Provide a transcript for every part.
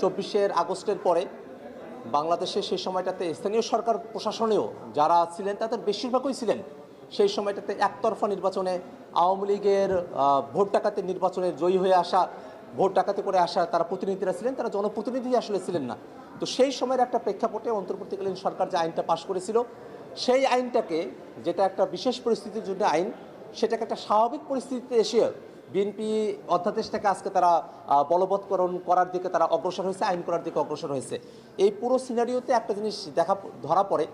২৪ আগস্টের পরে বাংলাদেশে সেই সময়টাতে স্থানীয় সরকার প্রশাসনেও যারা ছিলেন তাদের বেশিরভাগই ছিলেন সেই সময়টাতে একতরফা নির্বাচনে আওয়ামী লীগের ভোট ডাকাতি নির্বাচনে জয়ী হয়ে আসা, ভোট ডাকাতি করে আসা তারা প্রতিনিধিরা ছিলেন, তারা জনপ্রতিনিধি আসলে ছিলেন না। তো সেই সময়ের একটা প্রেক্ষাপটে অন্তর্বর্তীকালীন সরকার যে আইনটা পাশ করেছিল, সেই আইনটাকে, যেটা একটা বিশেষ পরিস্থিতির জন্য আইন, সেটাকে একটা স্বাভাবিক পরিস্থিতিতে এসে বিএনপি অধ্যাদেশটাকে আজকে তারা বলবৎকরণ করার দিকে তারা অগ্রসর হয়েছে, আইন করার দিকে অগ্রসর হয়েছে। এই পুরো সিনারিওতে একটা জিনিস ধরা পড়ে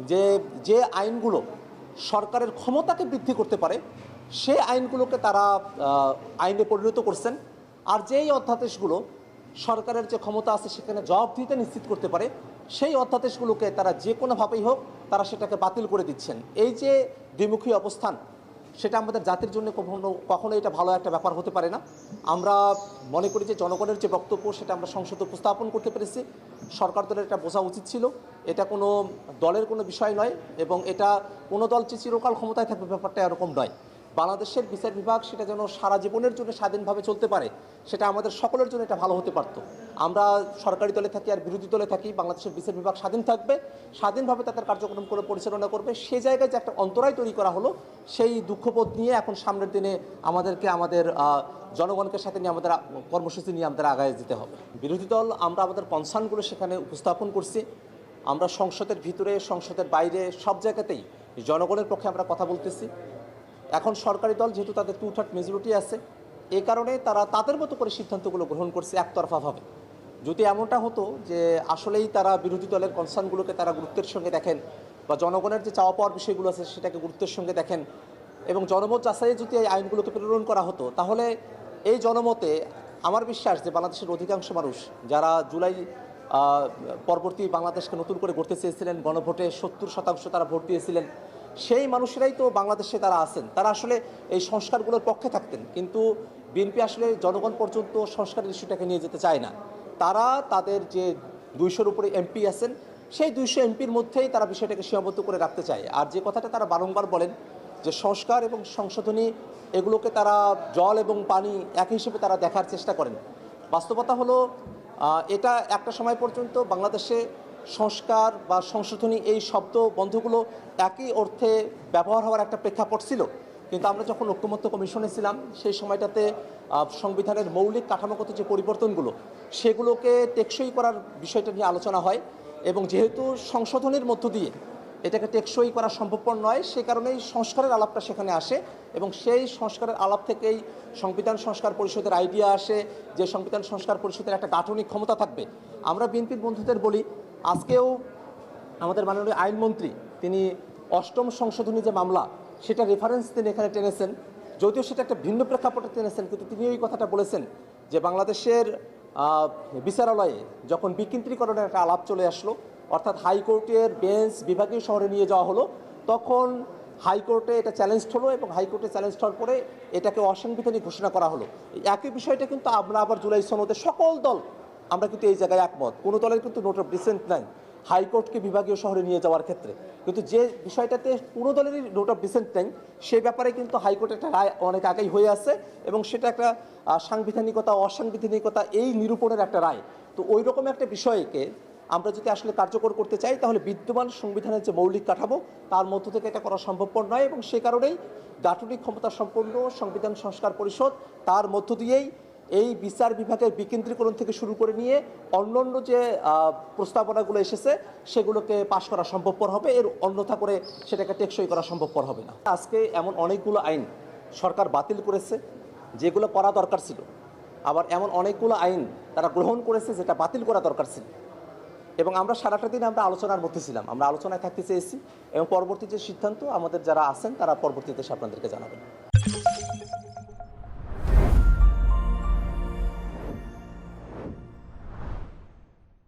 যে যে আইনগুলো সরকারের ক্ষমতাকে বৃদ্ধি করতে পারে সেই আইনগুলোকে তারা আইনে পরিণত করছেন, আর যেই অধ্যাদেশগুলো সরকারের যে ক্ষমতা আছে সেখানে জবাবদিহিতা নিশ্চিত করতে পারে সেই অধ্যাদেশগুলোকে তারা যে কোনোভাবেই হোক তারা সেটাকে বাতিল করে দিচ্ছেন। এই যে দ্বিমুখী অবস্থান, সেটা আমাদের জাতির জন্য কখনো এটা ভালো একটা ব্যাপার হতে পারে না। আমরা মনে করি যে জনগণের যে বক্তব্য সেটা আমরা সংসদে উপস্থাপন করতে পেরেছি। সরকার দলের এটা বোঝা উচিত ছিল, এটা কোনো দলের কোনো বিষয় নয় এবং এটা কোনো দল যে চিরকাল ক্ষমতায় থাকবে ব্যাপারটা এরকম নয়। বাংলাদেশের বিচার বিভাগ সেটা যেন সারা জীবনের জন্য স্বাধীনভাবে চলতে পারে, সেটা আমাদের সকলের জন্য এটা ভালো হতে পারতো। আমরা সরকারি দলে থাকি আর বিরোধী দলে থাকি, বাংলাদেশের বিচার বিভাগ স্বাধীন থাকবে, স্বাধীনভাবে তাদের কার্যক্রম করে পরিচালনা করবে। সে জায়গায় যে একটা অন্তরায় তৈরি করা হলো, সেই দুঃখবোধ নিয়ে এখন সামনের দিনে আমাদেরকে আমাদের জনগণকে সাথে নিয়ে আমাদের কর্মসূচি নিয়ে আমাদের আগায় যেতে হবে। বিরোধী দল আমরা আমাদের কনসার্নগুলো সেখানে উপস্থাপন করছি। আমরা সংসদের ভিতরে, সংসদের বাইরে, সব জায়গাতেই জনগণের পক্ষে আমরা কথা বলতেছি। এখন সরকারি দল যেহেতু তাদের 2/3 মেজরিটি আছে, এই কারণে তারা তাদের মতো করে সিদ্ধান্তগুলো গ্রহণ করছে একতরফাভাবে। যদি এমনটা হতো যে আসলেই তারা বিরোধী দলের কনসার্নগুলোকে তারা গুরুত্বের সঙ্গে দেখেন বা জনগণের যে চাওয়া পাওয়ার বিষয়গুলো আছে সেটাকে গুরুত্বের সঙ্গে দেখেন এবং জনমত যাচাইয়ে যদি এই আইনগুলোকে প্রেরণ করা হতো, তাহলে এই জনমতে আমার বিশ্বাস যে বাংলাদেশের অধিকাংশ মানুষ যারা জুলাই পরবর্তী বাংলাদেশকে নতুন করে গড়তে চেয়েছিলেন, গণভোটে 70% তারা ভোট দিয়েছিলেন, সেই মানুষেরাই তো বাংলাদেশে তারা আছেন, তারা আসলে এই সংস্কারগুলোর পক্ষে থাকতেন। কিন্তু বিএনপি আসলে জনগণ পর্যন্ত সংস্কারের ইস্যুটাকে নিয়ে যেতে চায় না। তারা তাদের যে 200-র উপরে এমপি আছেন, সেই 200 এমপির মধ্যেই তারা বিষয়টাকে সীমাবদ্ধ করে রাখতে চায়। আর যে কথাটা তারা বারংবার বলেন যে সংস্কার এবং সংশোধনী এগুলোকে তারা জল এবং পানি একই হিসেবে তারা দেখার চেষ্টা করেন। বাস্তবতা হলো এটা একটা সময় পর্যন্ত বাংলাদেশে সংস্কার বা সংশোধনী এই শব্দ বন্ধগুলো একই অর্থে ব্যবহার হওয়ার একটা প্রেক্ষাপট ছিল। কিন্তু আমরা যখন ঐক্যমত্য কমিশনে ছিলাম সেই সময়টাতে সংবিধানের মৌলিক কাঠামোগত যে পরিবর্তনগুলো সেগুলোকে টেকসই করার বিষয়টা নিয়ে আলোচনা হয় এবং যেহেতু সংশোধনের মধ্য দিয়ে এটাকে টেকসই করা সম্ভবপর নয়, সে কারণেই সংস্কারের আলাপটা সেখানে আসে এবং সেই সংস্কারের আলাপ থেকেই সংবিধান সংস্কার পরিষদের আইডিয়া আসে যে সংবিধান সংস্কার পরিষদের একটা গাঠনিক ক্ষমতা থাকবে। আমরা বিএনপির বন্ধুদের বলি, আজকেও আমাদের মাননীয় আইনমন্ত্রী তিনি 8ম সংশোধনী যে মামলা সেটা রেফারেন্স তিনি এখানে টেনেছেন, যদিও সেটা একটা ভিন্ন প্রেক্ষাপটে টেনেছেন, কিন্তু তিনি ওই কথাটা বলেছেন যে বাংলাদেশের বিচারালয়ে যখন বিকেন্দ্রীকরণের একটা আলাপ চলে আসলো, অর্থাৎ হাইকোর্টের বেঞ্চ বিভাগীয় শহরে নিয়ে যাওয়া হলো, তখন হাইকোর্টে এটা চ্যালেঞ্জ হলো এবং হাইকোর্টে চ্যালেঞ্জ হওয়ার পরে এটাকে অসাংবিধানিক ঘোষণা করা হলো। একই বিষয়টা কিন্তু আমরা আবার জুলাই সনদে সকল দল আমরা কিন্তু এই জায়গায় একমত, কোনো দলের কিন্তু নোট অফ ডিসেন্ট নাই হাইকোর্টকে বিভাগীয় শহরে নিয়ে যাওয়ার ক্ষেত্রে। কিন্তু যে বিষয়টাতে কোনো দলেরই নোট অফ ডিসেন্ট নেই সেই ব্যাপারে কিন্তু হাইকোর্টের একটা রায় অনেক আগেই হয়ে আছে এবং সেটা একটা সাংবিধানিকতা অসাংবিধানিকতা এই নিরূপণের একটা রায়। তো ওই রকম একটা বিষয়কে আমরা যদি আসলে কার্যকর করতে চাই তাহলে বিদ্যমান সংবিধানের যে মৌলিক কাঠামো তার মধ্য থেকে এটা করা সম্ভবপর নয় এবং সে কারণেই গাঠনিক ক্ষমতা সম্পন্ন সংবিধান সংস্কার পরিষদ তার মধ্য দিয়েই এই বিচার বিভাগের বিকেন্দ্রীকরণ থেকে শুরু করে নিয়ে অন্যান্য যে প্রস্তাবনাগুলো এসেছে সেগুলোকে পাশ করা সম্ভবপর হবে, এর অন্যথা করে সেটাকে টেকসই করা সম্ভবপর হবে না। আজকে এমন অনেকগুলো আইন সরকার বাতিল করেছে যেগুলো করা দরকার ছিল, আবার এমন অনেকগুলো আইন তারা গ্রহণ করেছে যেটা বাতিল করা দরকার ছিল এবং আমরা সারাটা দিন আমরা আলোচনার মধ্যে ছিলাম, আমরা আলোচনায় থাকতে চেয়েছি এবং পরবর্তী যে সিদ্ধান্ত আমাদের যারা আছেন তারা পরবর্তীতে আপনাদেরকে জানাবেন।